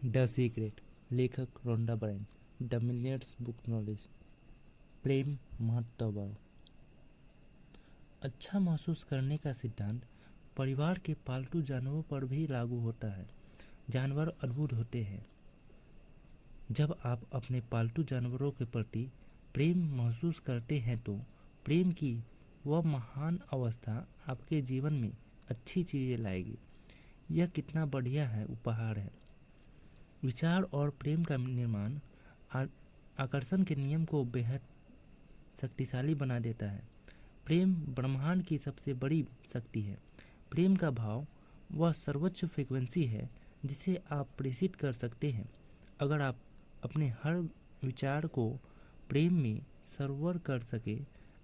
The secret, लेखक Rhonda Byrne. The millionaires book knowledge. प्रेम महत्व। अच्छा महसूस करने का सिद्धांत परिवार के पालतू जानवरों पर भी लागू होता है। जानवर अद्भुत होते हैं। जब आप अपने पालतू जानवरों के प्रति प्रेम महसूस करते हैं तो प्रेम की वह महान अवस्था आपके जीवन में अच्छी चीज़ें लाएगी। यह कितना बढ़िया है उपहार है। विचार और प्रेम का निर्माण आकर्षण के नियम को बेहद शक्तिशाली बना देता है। प्रेम ब्रह्मांड की सबसे बड़ी शक्ति है। प्रेम का भाव वह सर्वोच्च फ्रीक्वेंसी है जिसे आप प्रेषित कर सकते हैं। अगर आप अपने हर विचार को प्रेम में सरवर कर सके,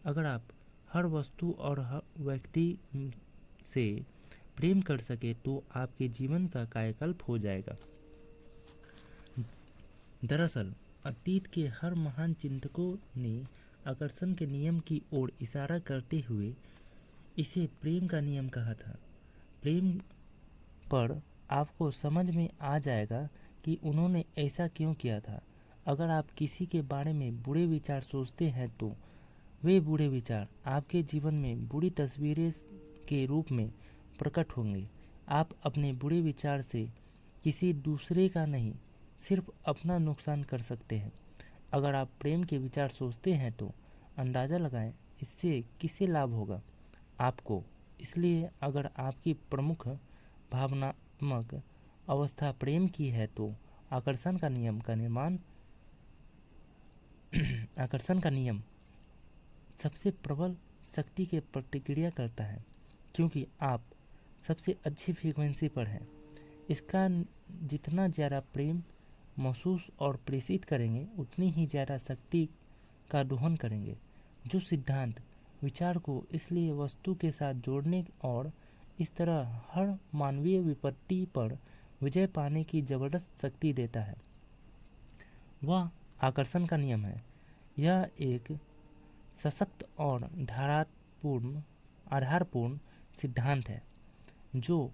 अगर आप हर वस्तु और हर व्यक्ति से प्रेम कर सके तो आपके जीवन का कायाकल्प हो जाएगा। दरअसल अतीत के हर महान चिंतकों ने आकर्षण के नियम की ओर इशारा करते हुए इसे प्रेम का नियम कहा था। प्रेम पर आपको समझ में आ जाएगा कि उन्होंने ऐसा क्यों किया था। अगर आप किसी के बारे में बुरे विचार सोचते हैं तो वे बुरे विचार आपके जीवन में बुरी तस्वीरें के रूप में प्रकट होंगे। आप अपने बुरे विचार से किसी दूसरे का नहीं, सिर्फ अपना नुकसान कर सकते हैं। अगर आप प्रेम के विचार सोचते हैं तो अंदाज़ा लगाएं इससे किसे लाभ होगा, आपको। इसलिए अगर आपकी प्रमुख भावनात्मक अवस्था प्रेम की है तो आकर्षण का नियम का निर्माण आकर्षण का नियम सबसे प्रबल शक्ति के प्रतिक्रिया करता है, क्योंकि आप सबसे अच्छी फ्रीक्वेंसी पर हैं। इसका जितना ज़्यादा प्रेम महसूस और प्रेषित करेंगे उतनी ही ज़्यादा शक्ति का दोहन करेंगे। जो सिद्धांत विचार को इसलिए वस्तु के साथ जोड़ने और इस तरह हर मानवीय विपत्ति पर विजय पाने की जबरदस्त शक्ति देता है, वह आकर्षण का नियम है। यह एक सशक्त और आधारपूर्ण सिद्धांत है जो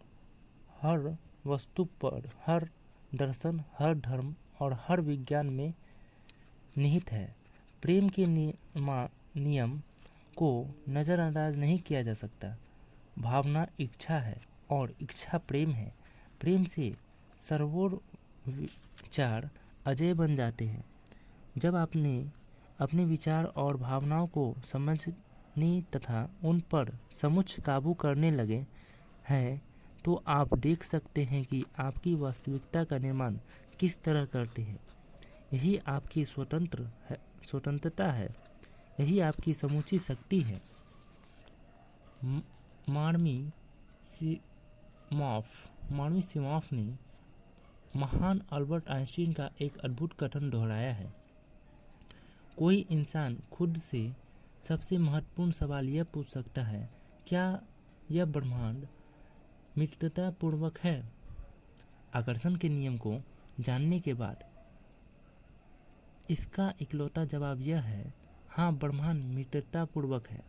हर वस्तु पर, हर दर्शन, हर धर्म और हर विज्ञान में निहित है। प्रेम के नियम को नज़रअंदाज नहीं किया जा सकता। भावना इच्छा है और इच्छा प्रेम है। प्रेम से सर्वोर विचार अजय बन जाते हैं। जब आपने अपने विचार और भावनाओं को समझने तथा उन पर समुच्च काबू करने लगे हैं तो आप देख सकते हैं कि आपकी वास्तविकता का निर्माण किस तरह करते हैं। यही आपकी स्वतंत्रता है। यही आपकी समूची शक्ति है। मार्मी सिमॉफ ने महान अल्बर्ट आइंस्टीन का एक अद्भुत कथन दोहराया है। कोई इंसान खुद से सबसे महत्वपूर्ण सवाल यह पूछ सकता है, क्या यह ब्रह्मांड मित्रतापूर्वक है? आकर्षण के नियम को जानने के बाद इसका इकलौता जवाब यह है, हाँ, ब्रह्मांड मित्रतापूर्वक है।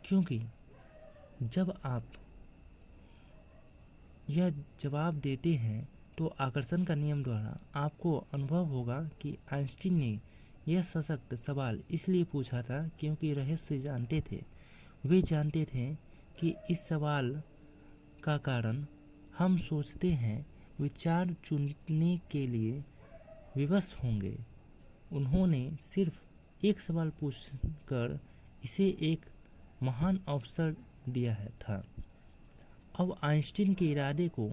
क्योंकि जब आप यह जवाब देते हैं तो आकर्षण का नियम द्वारा आपको अनुभव होगा कि आइंस्टीन ने यह सशक्त सवाल इसलिए पूछा था क्योंकि रहस्य जानते थे। वे जानते थे कि इस सवाल का कारण हम सोचते हैं विचार चुनने के लिए विवश होंगे। उन्होंने सिर्फ एक सवाल पूछकर इसे एक महान अवसर दिया था। अब आइंस्टीन के इरादे को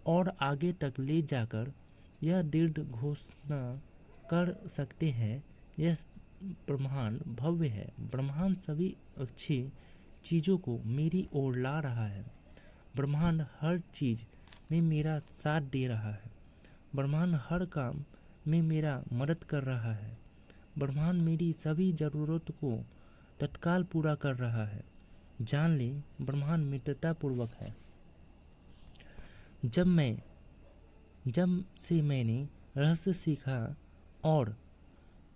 और आगे तक ले जाकर यह दृढ़ घोषणा कर सकते हैं, यह ब्रह्मांड भव्य है। ब्रह्मांड सभी अच्छी चीज़ों को मेरी ओर ला रहा है। ब्रह्मांड हर चीज़ में मेरा साथ दे रहा है। ब्रह्मांड हर काम में मेरा मदद कर रहा है। ब्रह्मांड मेरी सभी ज़रूरतों को तत्काल पूरा कर रहा है। जान ले, ब्रह्मांड मित्रतापूर्वक है। जब से मैंने रहस्य सीखा और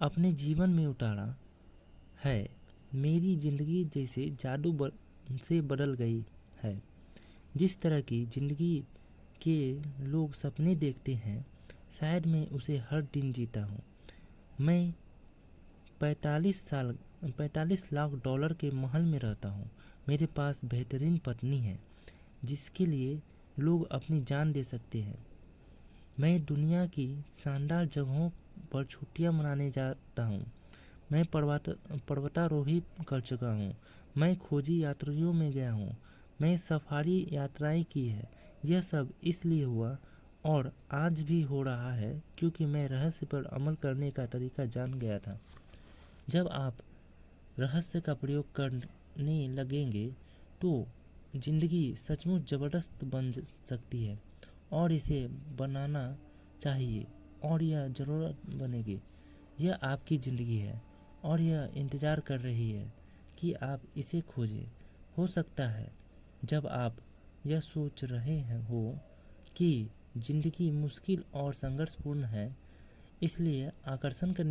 अपने जीवन में उतारा है, मेरी ज़िंदगी जैसे जादू से बदल गई है। जिस तरह की ज़िंदगी के लोग सपने देखते हैं, शायद मैं उसे हर दिन जीता हूँ। मैं 45 लाख डॉलर के महल में रहता हूँ। मेरे पास बेहतरीन पत्नी है जिसके लिए लोग अपनी जान दे सकते हैं। मैं दुनिया की शानदार जगहों पर छुट्टियां मनाने जाता हूँ। मैं पर्वतारोही कर चुका हूँ। मैं खोजी यात्रियों में गया हूँ। मैं सफारी यात्राएं की है। यह सब इसलिए हुआ और आज भी हो रहा है क्योंकि मैं रहस्य पर अमल करने का तरीका जान गया था। जब आप रहस्य का प्रयोग करने लगेंगे तो जिंदगी सचमुच ज़बरदस्त बन सकती है और इसे बनाना चाहिए और यह ज़रूरत बनेगी। यह आपकी ज़िंदगी है और यह इंतज़ार कर रही है कि आप इसे खोजें। हो सकता है जब आप यह सोच रहे हो कि ज़िंदगी मुश्किल और संघर्षपूर्ण है, इसलिए आकर्षण के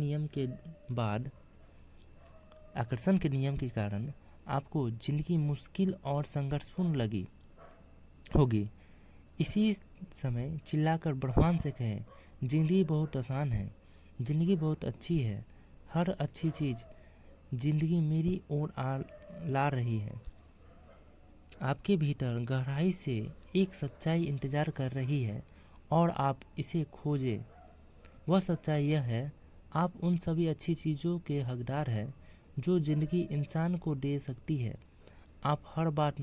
नियम के कारण आपको ज़िंदगी मुश्किल और संघर्षपूर्ण लगी होगी। इसी समय चिल्लाकर ब्रह्मांड से कहें, ज़िंदगी बहुत आसान है, ज़िंदगी बहुत अच्छी है, हर अच्छी चीज़ ज़िंदगी मेरी ओर ला रही है। आपके भीतर गहराई से एक सच्चाई इंतज़ार कर रही है और आप इसे खोजें। वह सच्चाई यह है, आप उन सभी अच्छी चीज़ों के हकदार हैं जो ज़िंदगी इंसान को दे सकती है। आप हर बार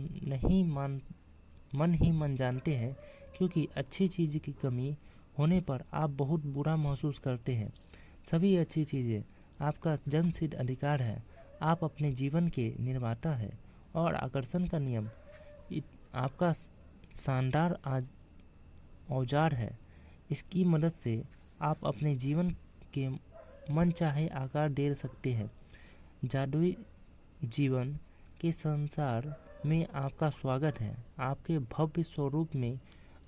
मन ही मन जानते हैं क्योंकि अच्छी चीज़ की कमी होने पर आप बहुत बुरा महसूस करते हैं। सभी अच्छी चीज़ें आपका जन्मसिद्ध अधिकार है। आप अपने जीवन के निर्माता हैं और आकर्षण का नियम आपका शानदार औजार है। इसकी मदद से आप अपने जीवन के मनचाहे आकार दे सकते हैं। जादुई जीवन के संसार में आपका स्वागत है। आपके भव्य स्वरूप में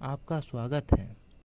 आपका स्वागत है।